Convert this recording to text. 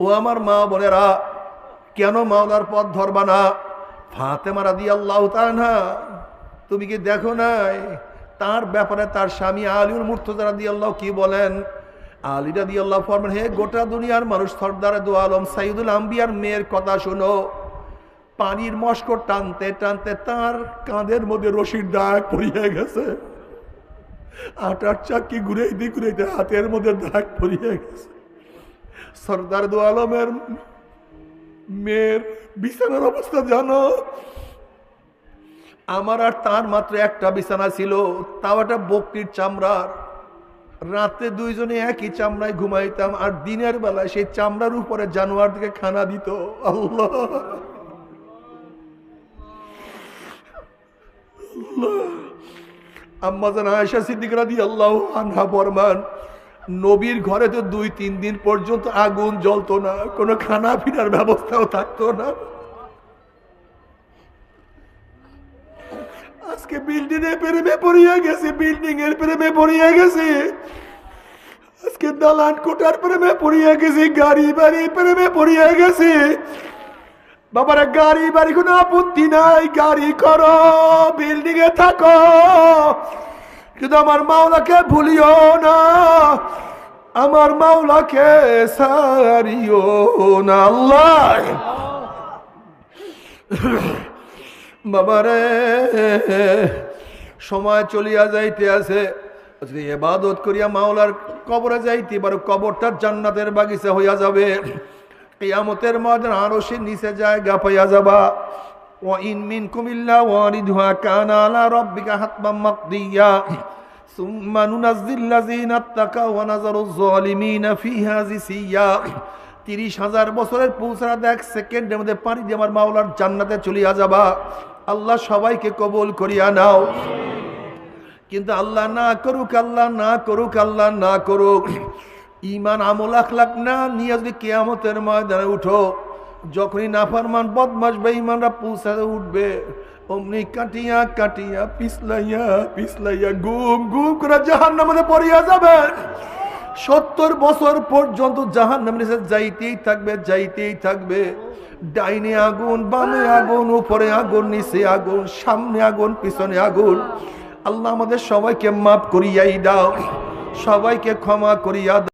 ও আমার মা বোনেরা, কেন মাওলার পথ ধরবা না? ফাতেমা রাদিয়াল্লাহু তাআলা, তুমি কি দেখো নাই তার ব্যাপারে তার স্বামী আলীউল মুর্তজা রাদিয়াল্লাহু কি বলেন? আলী রাদিয়াল্লাহু ফরমান, হে গোটা দুনিয়ার মানুষ, সরদারে দু আলম সাইয়্যিদুল আম্বিয়ার মেয়ের কথা শোনো। পানির মস্কর টানতে টানতে তার কাঁধের মধ্যে রশির দাগ পড়িয়ে গেছে। আটার চাকি ঘুরাইতে ঘুরাইতে হাতের মধ্যে দাগ পড়িয়ে গেছে। সরদার দু আলমের মেয়ের বিছানার অবস্থা জানো? আমার আর তার মাত্র একটা বিছানা ছিল, তাও একটা বকরির চামড়ার। রাতে দুইজনে একই চামড়ায় ঘুমাইতাম, আর দিনের বেলায় সেই চামড়ার উপরে জানোয়ার দিকে খানা দিত। আল্লাহ, আম্মা জান আয়েশা সিদ্দিকা রাদিয়াল্লাহু আনহা ফরমান, নবীর ঘরে তো 2-3 দিন পর্যন্ত আগুন জ্বলতো না, কোনো খানা পিনার ব্যবস্থাও থাকতো না। আজকে বিল্ডিং এর প্রেমে পড়িয়া গেছে, বিল্ডিং এর প্রেমে পড়িয়া গেছে, আজকে দালান কোটার প্রেমে পড়িয়া গেছে, গাড়ি বাড়ি প্রেমে পড়িয়া গেছে। বাবারা, গাড়ি বাড়ি কোনো আপত্তি নাই, গাড়ি করো, বিল্ডিং এ থাকো, কিন্তু আমার মাওলাকে ভুলিও না, আমার মাওলাকে সারিও না। আল্লাহ বাবারে, সময় চলিয়া যাইতে আছে, যদি ইবাদত করিয়া মাওলার কবরে যাইতে পারো, কবরটা জান্নাতের বাগিচা হইয়া যাবে। কিয়ামতের ময়দানে আরশের নিচে জায়গা পাইয়া যাবা। ওয়া ইন মিনকুম ইল্লা ওয়ারিদুহা কানা আলা রাব্বিকা হাতমান মাকদিয়া সুম্মা নুনাজ্জিল লাযিনা তাকাউ ওয়া নাযারুজ যালিমিনা ফিহা জিসিয়া। 30,000 বছরের পৌঁছারা দেখ সেকেন্ডের মধ্যে পানি দিয়ে আমার মাওলার জান্নাতে চলিয়া যাবা। আল্লাহ সবাইকে কবুল করিয়া নাও। কিন্তু আল্লাহ না করুক, আল্লাহ না করুক, আল্লাহ না করুক, ইমান আমল আখলাক না নিয়ে যদি কিয়ামতের ময়দানে উঠো, যখনই নাফরমান বদমাশ বেঈমানরা পৌঁছাতে উঠবে, অমনি কাটিয়া কাটিয়া পিছলাইয়া পিছলাইয়া গুম গুম করে জাহান্নামে পড়িয়া যাবে। 70 বছর পর্যন্ত জাহান্নামের নিচে যাইতেই থাকবে, যাইতেই থাকবে। ডাইনে আগুন, বামে আগুন, উপরে আগুন, নিচে আগুন, সামনে আগুন, পিছনে আগুন। আল্লাহ আমাদের সবাইকে মাফ করিয়াই দাও, সবাইকে ক্ষমা করিয়া দাও।